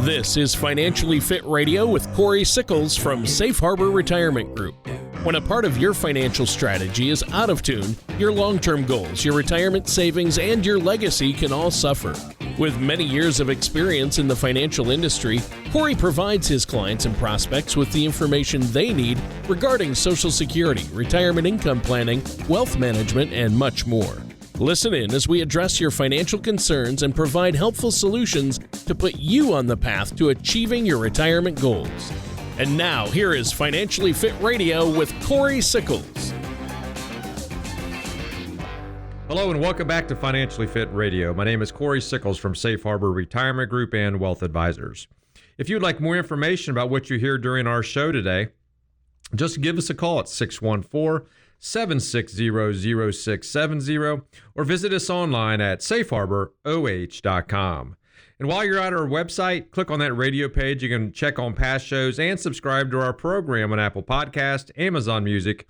This is Financially Fit Radio with Corey Sickles from Safe Harbor Retirement Group. When a part of your financial strategy is out of tune, your long-term goals, your retirement savings, and your legacy can all suffer. With many years of experience in the financial industry, Corey provides his clients and prospects with the information they need regarding Social Security, retirement income planning, wealth management, and much more. Listen in as we address your financial concerns and provide helpful solutions to put you on the path to achieving your retirement goals. And now, here is Financially Fit Radio with Corey Sickles. Hello and welcome back to Financially Fit Radio. My name is Corey Sickles from Safe Harbor Retirement Group and Wealth Advisors. If you'd like more information about what you hear during our show today, just give us a call at 614-760-0670 or visit us online at safeharboroh.com. And while you're at our website, click on that radio page. You can check on past shows and subscribe to our program on Apple Podcast, Amazon Music,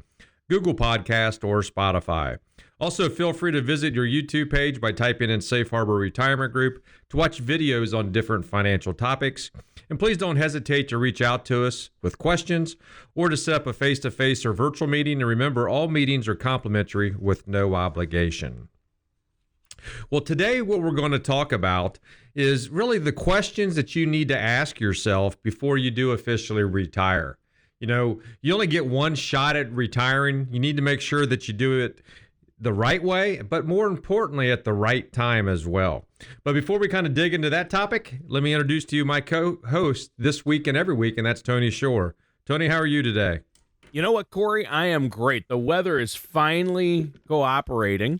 Google Podcast, or Spotify. Also, feel free to visit your YouTube page by typing in Safe Harbor Retirement Group to watch videos on different financial topics. And please don't hesitate to reach out to us with questions or to set up a face-to-face or virtual meeting. And remember, all meetings are complimentary with no obligation. Well, today what we're going to talk about is really the questions that you need to ask yourself before you do officially retire. You know, you only get one shot at retiring. You need to make sure that you do it the right way, but more importantly, at the right time as well. But before we kind of dig into that topic, let me introduce to you my co-host this week and every week, and that's Tony Shore. Tony, how are you today? You know what, Corey? I am great. The weather is finally cooperating,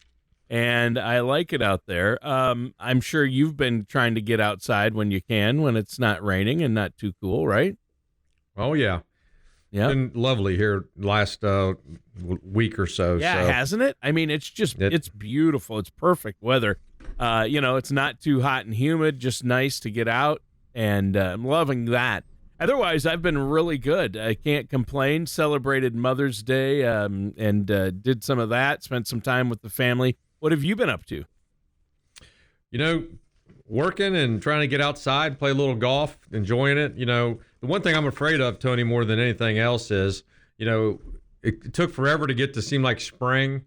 and I like it out there. I'm sure you've been trying to get outside when you can, when it's not raining and not too cool, right? Oh, yeah. Yeah, been lovely here last week or so. Yeah, so. Hasn't it? I mean, it's beautiful. It's perfect weather. It's not too hot and humid, just nice to get out, and I'm loving that. Otherwise, I've been really good. I can't complain. Celebrated Mother's Day and did some of that, spent some time with the family. What have you been up to? You know, working and trying to get outside, play a little golf, enjoying it. You know, the one thing I'm afraid of, Tony, more than anything else is, you know, it took forever to get to seem like spring,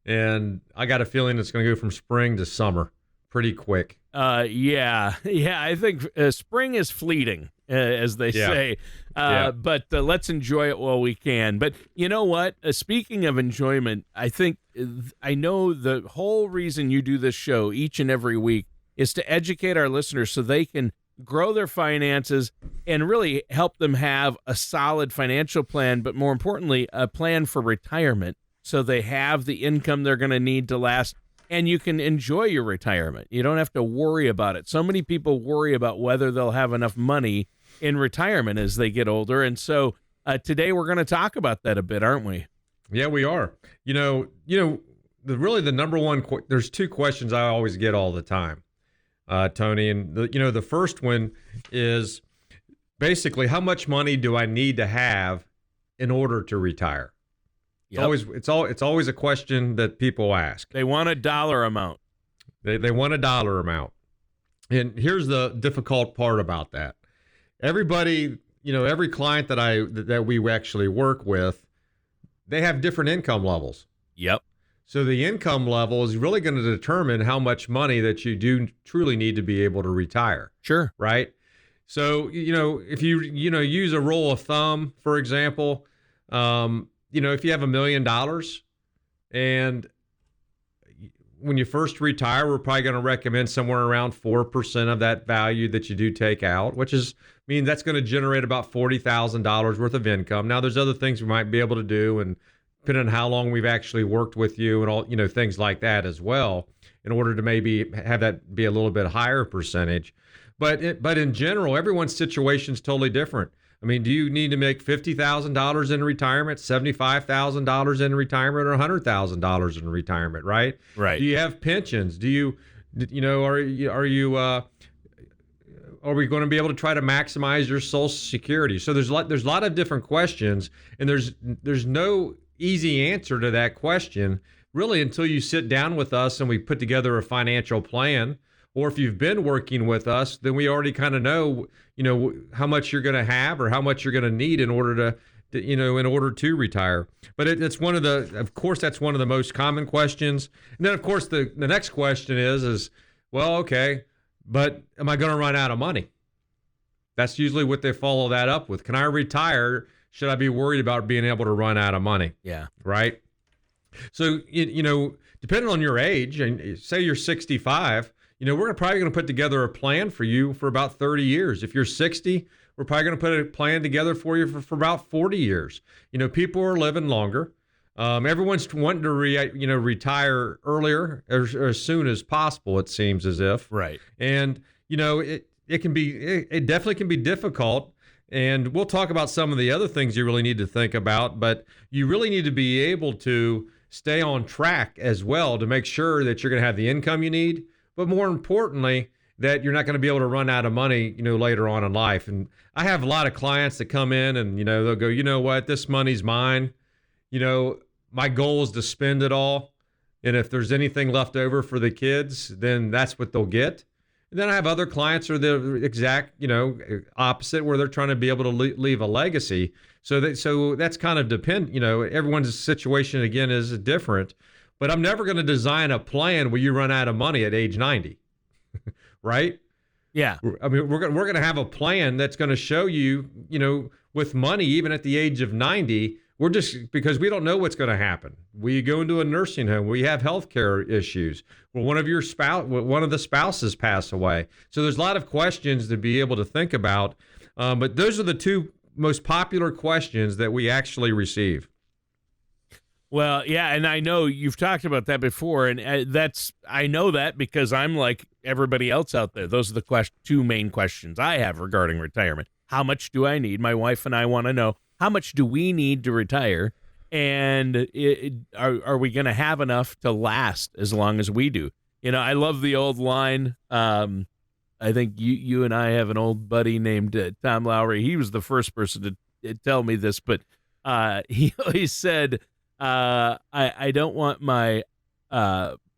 and I got a feeling it's going to go from spring to summer pretty quick. Yeah. I think spring is fleeting, as they say. But let's enjoy it while we can. But you know what? Speaking of enjoyment, I know the whole reason you do this show each and every week is to educate our listeners so they can grow their finances and really help them have a solid financial plan, but more importantly, a plan for retirement so they have the income they're going to need to last and you can enjoy your retirement. You don't have to worry about it. So many people worry about whether they'll have enough money in retirement as they get older. And so today we're going to talk about that a bit, aren't we? Yeah, we are. The number one, there's two questions I always get all the time. Tony, and the first one is basically, how much money do I need to have in order to retire? Yep. It's always a question that people ask. They want a dollar amount. They want a dollar amount. And here's the difficult part about that. Everybody, every client that we actually work with, they have different income levels. Yep. So the income level is really going to determine how much money that you do truly need to be able to retire. Sure. Right? So, if you use a rule of thumb, for example, if you have $1 million and when you first retire, we're probably going to recommend somewhere around 4% of that value that you do take out, which means that's going to generate about $40,000 worth of income. Now, there's other things we might be able to do, and depending on how long we've actually worked with you and all, things like that as well, in order to maybe have that be a little bit higher percentage. But in general, everyone's situation is totally different. I mean, do you need to make $50,000 in retirement, $75,000 in retirement, or $100,000 in retirement, right? Right. Do you have pensions? Are we going to be able to try to maximize your Social Security? So there's a lot of different questions, and there's no easy answer to that question really until you sit down with us and we put together a financial plan or if you've been working with us, then we already kind of know, how much you're going to have or how much you're going to need in order to retire. But it's of course, that's one of the most common questions. And then, of course, the next question is, well, okay, but am I going to run out of money? That's usually what they follow that up with. Can I retire? Should I be worried about being able to run out of money? Yeah. Right. So, depending on your age, and say you're 65, we're probably going to put together a plan for you for about 30 years. If you're 60, we're probably going to put a plan together for you for about 40 years. People are living longer. Everyone's wanting to retire earlier or as soon as possible, it seems as if. Right. And, it definitely can be difficult. And we'll talk about some of the other things you really need to think about, but you really need to be able to stay on track as well to make sure that you're going to have the income you need, but more importantly, that you're not going to be able to run out of money, later on in life. And I have a lot of clients that come in and, they'll go, you know what, this money's mine. My goal is to spend it all. And if there's anything left over for the kids, then that's what they'll get. And then I have other clients who are the exact, opposite, where they're trying to be able to leave a legacy. So that's kind of everyone's situation, again, is different. But I'm never going to design a plan where you run out of money at age 90, right? Yeah. I mean, we're going to have a plan that's going to show you, with money, even at the age of 90, because we don't know what's going to happen. We go into a nursing home. We have healthcare issues. Well, one of the spouses pass away. So there's a lot of questions to be able to think about. But those are the two most popular questions that we actually receive. Well, yeah, and I know you've talked about that before, and I know that because I'm like everybody else out there. Those are the two main questions I have regarding retirement. How much do I need? My wife and I want to know, how much do we need to retire? And are we going to have enough to last as long as we do? I love the old line. I think you and I have an old buddy named Tom Lowry. He was the first person to tell me this, but he always said, I don't want my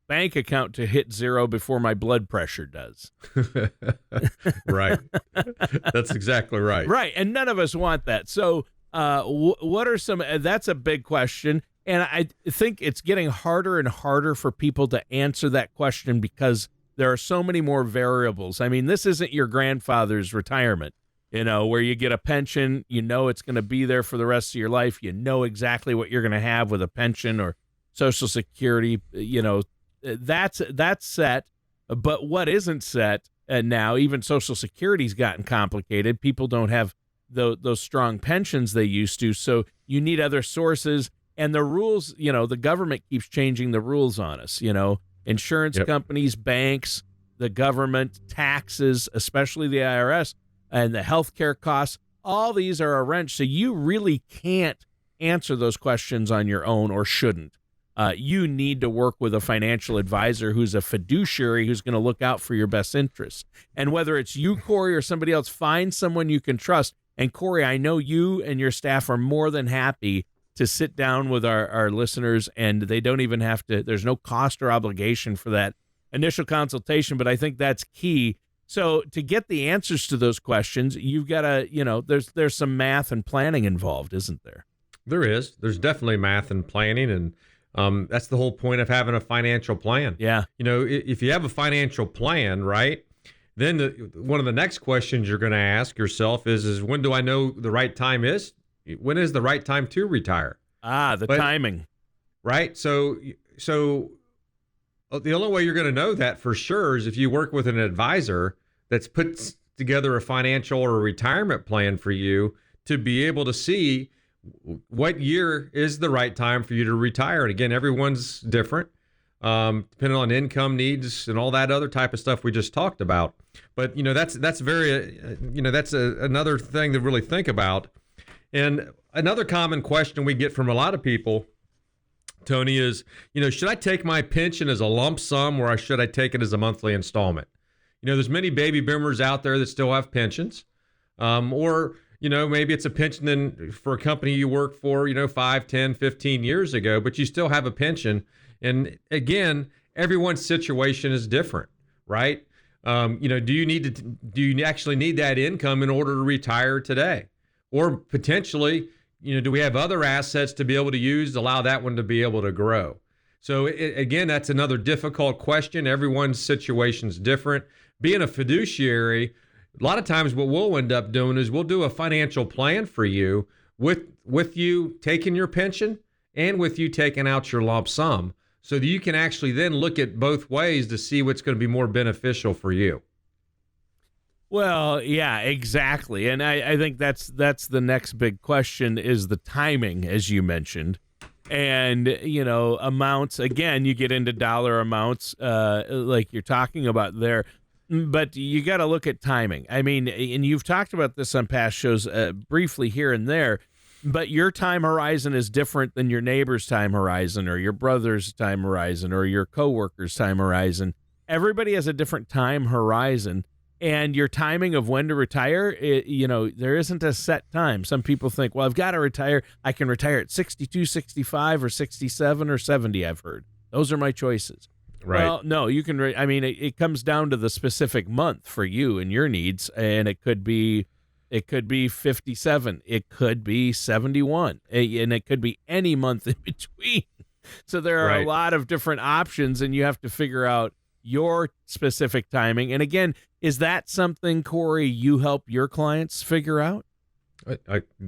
bank account to hit zero before my blood pressure does. Right. That's exactly right. Right. And none of us want that. So what are that's a big question. And I think it's getting harder and harder for people to answer that question because there are so many more variables. I mean, this isn't your grandfather's retirement, where you get a pension, it's going to be there for the rest of your life. You know exactly what you're going to have with a pension or Social Security, that's set. But what isn't set now, even Social Security's gotten complicated. People don't have those strong pensions they used to. So you need other sources. And the rules, the government keeps changing the rules on us, insurance companies, banks, the government, taxes, especially the IRS, and the healthcare costs. All these are a wrench. So you really can't answer those questions on your own, or shouldn't. You need to work with a financial advisor who's a fiduciary, who's going to look out for your best interests. And whether it's you, Corey, or somebody else, find someone you can trust. And Corey, I know you and your staff are more than happy to sit down with our listeners, and they don't even have to, there's no cost or obligation for that initial consultation, but I think that's key. So to get the answers to those questions, you've got to, there's some math and planning involved, isn't there? There is. There's definitely math and planning, and that's the whole point of having a financial plan. Yeah. If you have a financial plan, right, then one of the next questions you're going to ask yourself is when do I know the right time is? When is the right time to retire? Timing. Right. So the only way you're going to know that for sure is if you work with an advisor that's put together a financial or a retirement plan for you to be able to see what year is the right time for you to retire. And again, everyone's different, depending on income needs and all that other type of stuff we just talked about. But, that's very, that's another thing to really think about. And another common question we get from a lot of people, Tony, is, should I take my pension as a lump sum, or should I take it as a monthly installment? There's many baby boomers out there that still have pensions, or maybe it's a pension for a company you worked for, 5, 10, 15 years ago, but you still have a pension. And again, everyone's situation is different, right? Do you actually need that income in order to retire today? Or potentially, do we have other assets to be able to use to allow that one to be able to grow? So again, that's another difficult question. Everyone's situation's different. Being a fiduciary, a lot of times what we'll end up doing is we'll do a financial plan for you with you taking your pension and with you taking out your lump sum, so that you can actually then look at both ways to see what's going to be more beneficial for you. Well, yeah, exactly. And I think that's the next big question, is the timing, as you mentioned. And, amounts, again, you get into dollar amounts like you're talking about there, but you got to look at timing. I mean, and you've talked about this on past shows briefly here and there, but your time horizon is different than your neighbor's time horizon or your brother's time horizon or your coworker's time horizon. Everybody has a different time horizon. And your timing of when to retire, there isn't a set time. Some people think, well, I've got to retire. I can retire at 62, 65, or 67, or 70, I've heard. Those are my choices. Right. Well, no, you can. It comes down to the specific month for you and your needs, and it could be 57, it could be 71, and it could be any month in between. So there are a lot of different options, and you have to figure out your specific timing. And again, is that something, Corey, you help your clients figure out?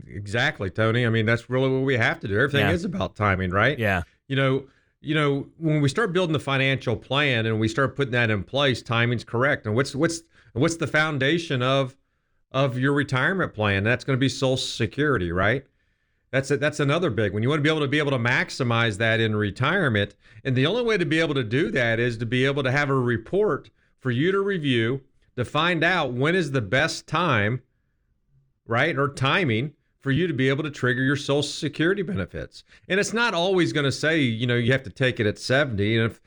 Exactly, Tony. I mean, that's really what we have to do. Everything is about timing, right? Yeah. When we start building the financial plan and we start putting that in place, timing's correct. And what's the foundation of your retirement plan? That's going to be Social Security, right? That's another big one. You want to be able to maximize that in retirement, and the only way to be able to do that is to be able to have a report for you to review to find out when is the best time, right, or timing for you to be able to trigger your Social Security benefits. And it's not always going to say you have to take it at 70. And if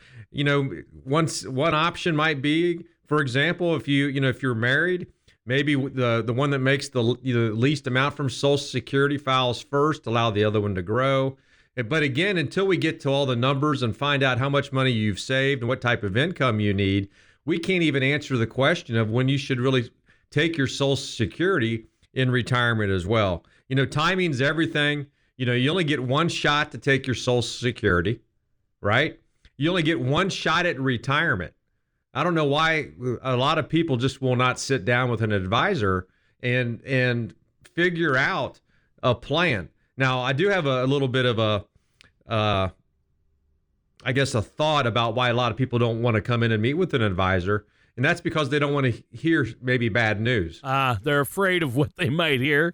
one option might be, for example, if you're married, maybe the one that makes the least amount from Social Security files first, allow the other one to grow. But again, until we get to all the numbers and find out how much money you've saved and what type of income you need, we can't even answer the question of when you should really take your Social Security in retirement as well. Timing's everything. You only get one shot to take your Social Security, right? You only get one shot at retirement. I don't know why a lot of people just will not sit down with an advisor and figure out a plan. Now, I do have a little bit of a thought about why a lot of people don't want to come in and meet with an advisor, and that's because they don't want to hear maybe bad news. They're afraid of what they might hear.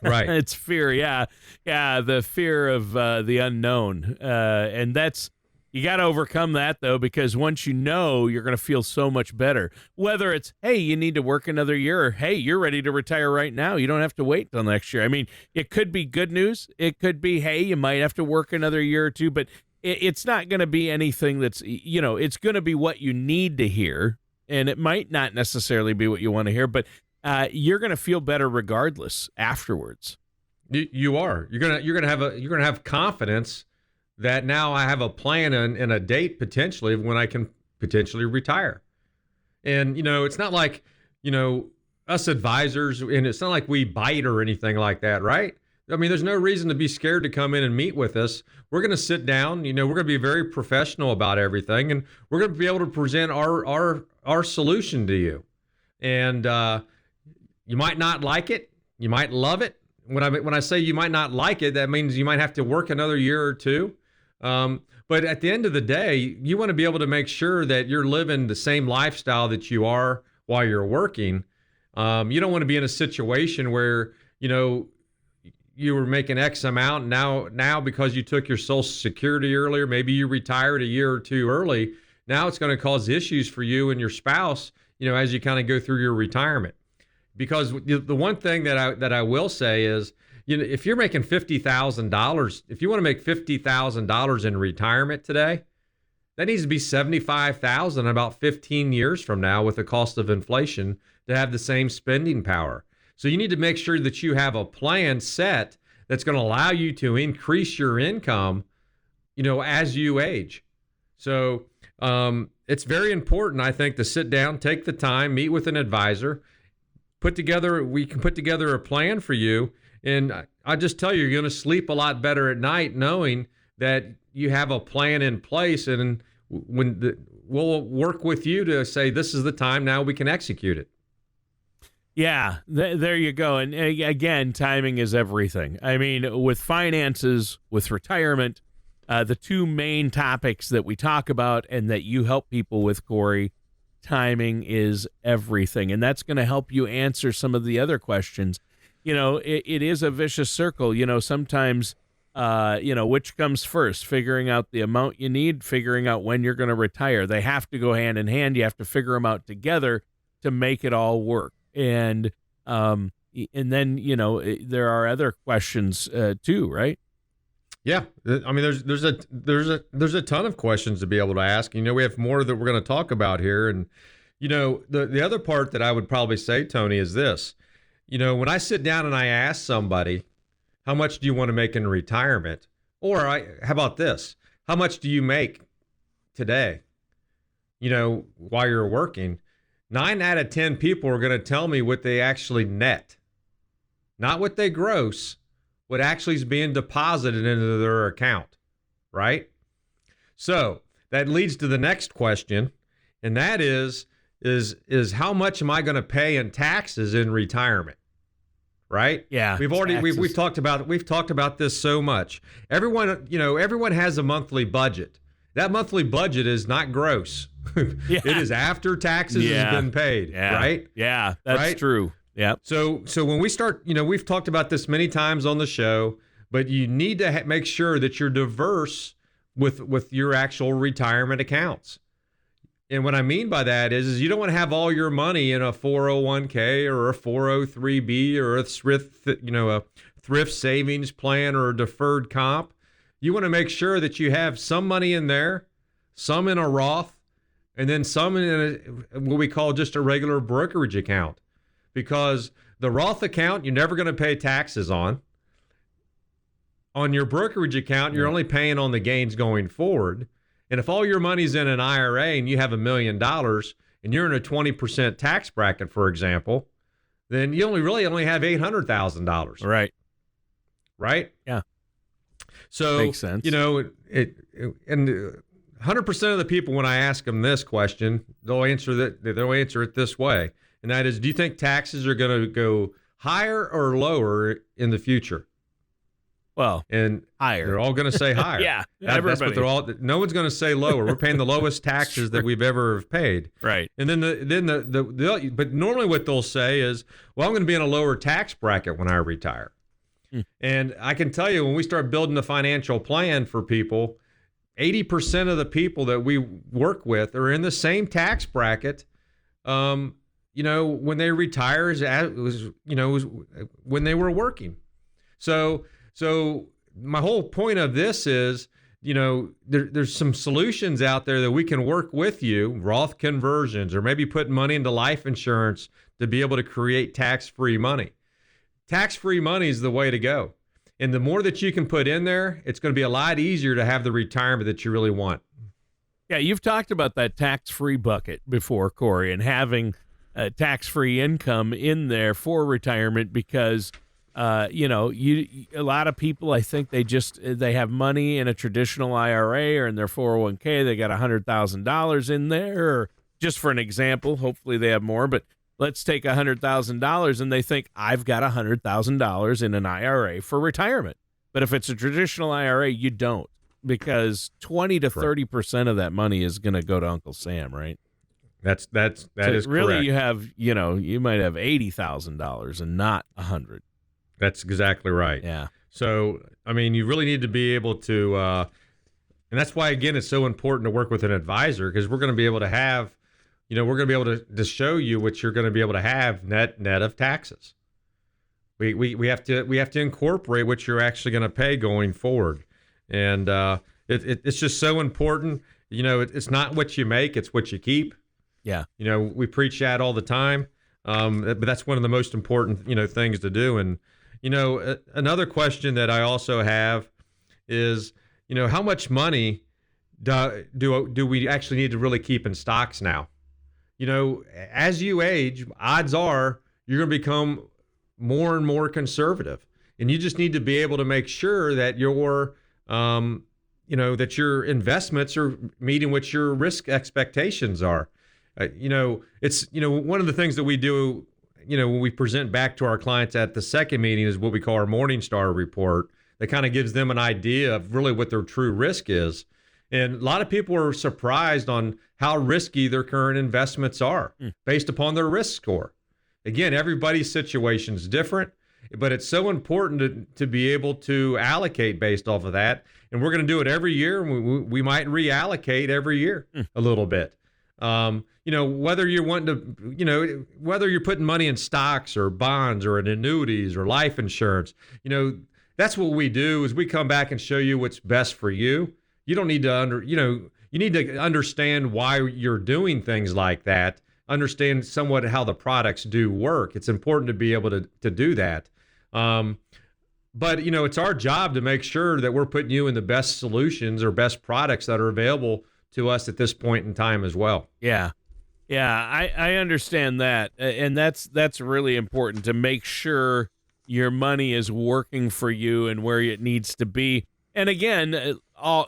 Right. It's fear, yeah, the fear of the unknown, and that's. You got to overcome that, though, because once you're going to feel so much better. Whether it's, hey, you need to work another year, or, hey, you're ready to retire right now. You don't have to wait till next year. I mean, it could be good news. It could be, hey, you might have to work another year or two, but it's not going to be anything that's, it's going to be what you need to hear, and it might not necessarily be what you want to hear, but you're going to feel better regardless afterwards. You are. You're going to have confidence that now I have a plan and a date potentially of when I can potentially retire. And, it's not like, us advisors, and it's not like we bite or anything like that, right? I mean, there's no reason to be scared to come in and meet with us. We're going to sit down, we're going to be very professional about everything, and we're going to be able to present our solution to you. And you might not like it. You might love it. When I say you might not like it, that means you might have to work another year or two. But at the end of the day, you want to be able to make sure that you're living the same lifestyle that you are while you're working. You don't want to be in a situation where, you were making X amount. Now because you took your Social Security earlier, maybe you retired a year or two early. Now it's going to cause issues for you and your spouse, as you kind of go through your retirement. Because the one thing that I will say is, if you're making $50,000, if you want to make $50,000 in retirement today, that needs to be $75,000 about 15 years from now with the cost of inflation to have the same spending power. So you need to make sure that you have a plan set that's going to allow you to increase your income, as you age. So it's very important, I think, to sit down, take the time, meet with an advisor, we can put together a plan for you. And I just tell you, you're going to sleep a lot better at night knowing that you have a plan in place, and we'll work with you to say, this is the time, now we can execute it. Yeah, there you go. And again, timing is everything. I mean, with finances, with retirement, the two main topics that we talk about and that you help people with, Corey, timing is everything. And that's going to help you answer some of the other questions. It is a vicious circle. Sometimes, which comes first, figuring out the amount you need, figuring out when you're going to retire. They have to go hand in hand. You have to figure them out together to make it all work. And then, there are other questions too, right? Yeah. I mean, there's a ton of questions to be able to ask. We have more that we're going to talk about here. And, the other part that I would probably say, Tony, is this. When I sit down and I ask somebody, how much do you want to make in retirement? Or how about this? How much do you make today, while you're working? 9 out of 10 people are going to tell me what they actually net, not what they gross, what actually is being deposited into their account, right? So that leads to the next question, and that is how much am I going to pay in taxes in retirement? Right? Yeah. We've talked about this so much. Everyone has a monthly budget. That monthly budget is not gross. Yeah. It is after taxes has been paid, right? Yeah, that's true. Yeah. So when we start, we've talked about this many times on the show, but you need to make sure that you're diverse with your actual retirement accounts. And what I mean by that is you don't want to have all your money in a 401k or a 403b or a thrift savings plan or a deferred comp. You want to make sure that you have some money in there, some in a Roth, and then some in what we call just a regular brokerage account. Because the Roth account, you're never going to pay taxes on. On your brokerage account, you're only paying on the gains going forward. And if all your money's in an IRA and you have $1 million and you're in a 20% tax bracket, for example, then you only have $800,000. Right. Right? Yeah. So, makes sense. And 100% of the people, when I ask them this question, they'll answer it this way. And that is, do you think taxes are going to go higher or lower in the future? Well, and higher. They're all going to say higher. Yeah, that's what they're all. No one's going to say lower. We're paying the lowest taxes that we've ever paid. Right. And then but normally what they'll say is, well, I'm going to be in a lower tax bracket when I retire. And I can tell you, when we start building the financial plan for people, 80% of the people that we work with are in the same tax bracket. When they retire, when they were working. So my whole point of this is, there's some solutions out there that we can work with you, Roth conversions, or maybe putting money into life insurance to be able to create tax-free money. Tax-free money is the way to go. And the more that you can put in there, it's going to be a lot easier to have the retirement that you really want. Yeah, you've talked about that tax-free bucket before, Corey, and having tax-free income in there for retirement because a lot of people, I think they have money in a traditional IRA or in their 401k. They got $100,000 in there, or just for an example, hopefully they have more, but let's take $100,000 and they think I've got $100,000 in an IRA for retirement. But if it's a traditional IRA, you don't, because 20 to 30% of that money is going to go to Uncle Sam, right? That is really correct. You have, you might have $80,000 and not 100. That's exactly right. Yeah. So, I mean, you really need to be able to, and that's why, again, it's so important to work with an advisor, because we're going to be able to have, we're going to be able to show you what you're going to be able to have net of taxes. We have to incorporate what you're actually going to pay going forward, and it's just so important. It's not what you make, it's what you keep. Yeah. We preach that all the time, but that's one of the most important things to do. And another question that I also have is, how much money do we actually need to really keep in stocks now? As you age, odds are you're going to become more and more conservative, and you just need to be able to make sure that your investments are meeting what your risk expectations are. It's one of the things that we do, when we present back to our clients at the second meeting is what we call our Morningstar report. That kind of gives them an idea of really what their true risk is. And a lot of people are surprised on how risky their current investments are based upon their risk score. Again, everybody's situation is different, but it's so important to be able to allocate based off of that. And we're going to do it every year. We might reallocate every year a little bit. Whether you're wanting to, whether you're putting money in stocks or bonds or in annuities or life insurance, that's what we do is we come back and show you what's best for you. You don't need to you need to understand why you're doing things like that. Understand somewhat how the products do work. It's important to be able to do that. But it's our job to make sure that we're putting you in the best solutions or best products that are available to us at this point in time as well. Yeah. I understand that. And that's really important to make sure your money is working for you and where it needs to be. And again,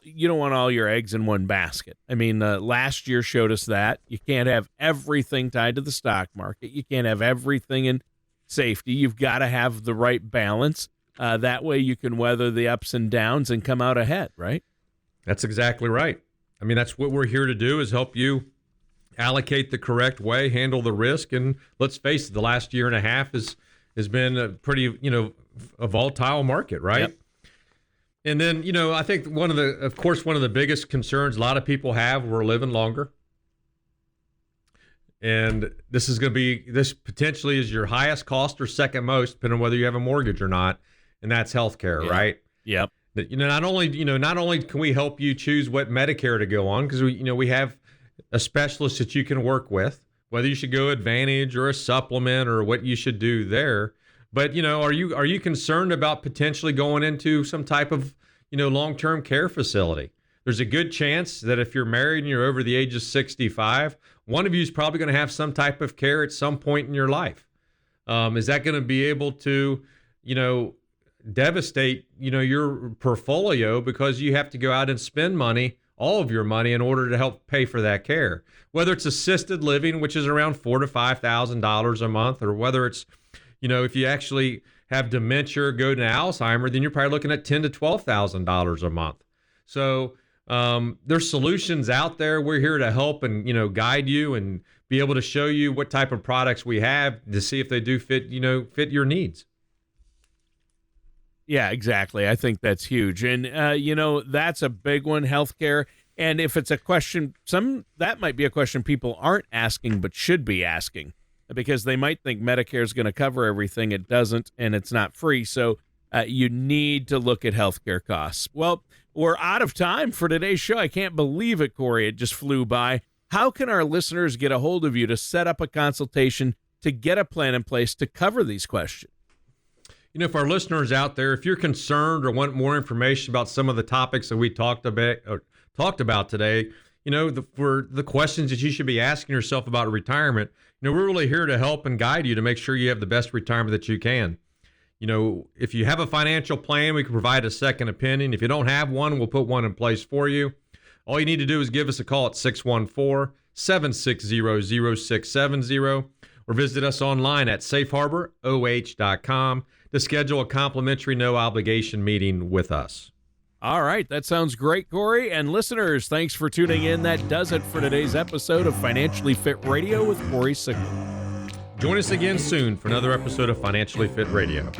you don't want all your eggs in one basket. I mean, last year showed us that you can't have everything tied to the stock market. You can't have everything in safety. You've got to have the right balance. That way you can weather the ups and downs and come out ahead, right? That's exactly right. I mean, that's what we're here to do is help you allocate the correct way, handle the risk. And let's face it, the last year and a half has been a pretty, a volatile market, right? Yep. And then, I think one of the biggest concerns a lot of people have, we're living longer. And this potentially is your highest cost or second most, depending on whether you have a mortgage or not. And that's healthcare, right? Yep. Not only can we help you choose what Medicare to go on, because we have a specialist that you can work with, whether you should go Advantage or a supplement or what you should do there. But are you concerned about potentially going into some type of long-term care facility? There's a good chance that if you're married and you're over the age of 65, one of you is probably going to have some type of care at some point in your life. Is that going to be able to devastate your portfolio because you have to go out and spend money, all of your money, in order to help pay for that care? Whether it's assisted living, which is around $4,000 to $5,000 a month, or whether it's if you actually have dementia, go to Alzheimer, then you're probably looking at $10,000 to $12,000 a month. So there's solutions out there. We're here to help and guide you and be able to show you what type of products we have to see if they do fit your needs. Yeah, exactly. I think that's huge. And, that's a big one, healthcare. And if it's a question, that might be a question people aren't asking but should be asking, because they might think Medicare is going to cover everything. It doesn't, and it's not free. So you need to look at healthcare costs. Well, we're out of time for today's show. I can't believe it, Corey. It just flew by. How can our listeners get a hold of you to set up a consultation to get a plan in place to cover these questions? For our listeners out there, if you're concerned or want more information about some of the topics that we talked about today, for the questions that you should be asking yourself about retirement, we're really here to help and guide you to make sure you have the best retirement that you can. If you have a financial plan, we can provide a second opinion. If you don't have one, we'll put one in place for you. All you need to do is give us a call at 614-760-0670 or visit us online at safeharboroh.com to schedule a complimentary no-obligation meeting with us. All right, that sounds great, Corey. And listeners, thanks for tuning in. That does it for today's episode of Financially Fit Radio with Corey Sickles. Join us again soon for another episode of Financially Fit Radio.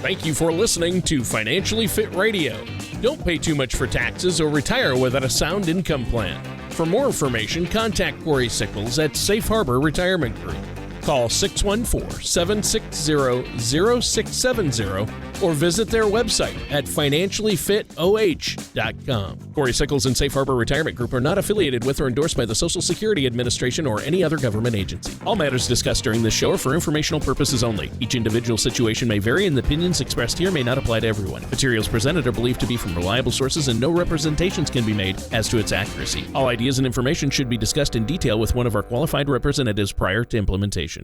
Thank you for listening to Financially Fit Radio. Don't pay too much for taxes or retire without a sound income plan. For more information, contact Corey Sickles at Safe Harbor Retirement Group. Call 614-760-0670 or visit their website at financiallyfitoh.com. Corey Sickles and Safe Harbor Retirement Group are not affiliated with or endorsed by the Social Security Administration or any other government agency. All matters discussed during this show are for informational purposes only. Each individual situation may vary, and the opinions expressed here may not apply to everyone. Materials presented are believed to be from reliable sources, and no representations can be made as to its accuracy. All ideas and information should be discussed in detail with one of our qualified representatives prior to implementation.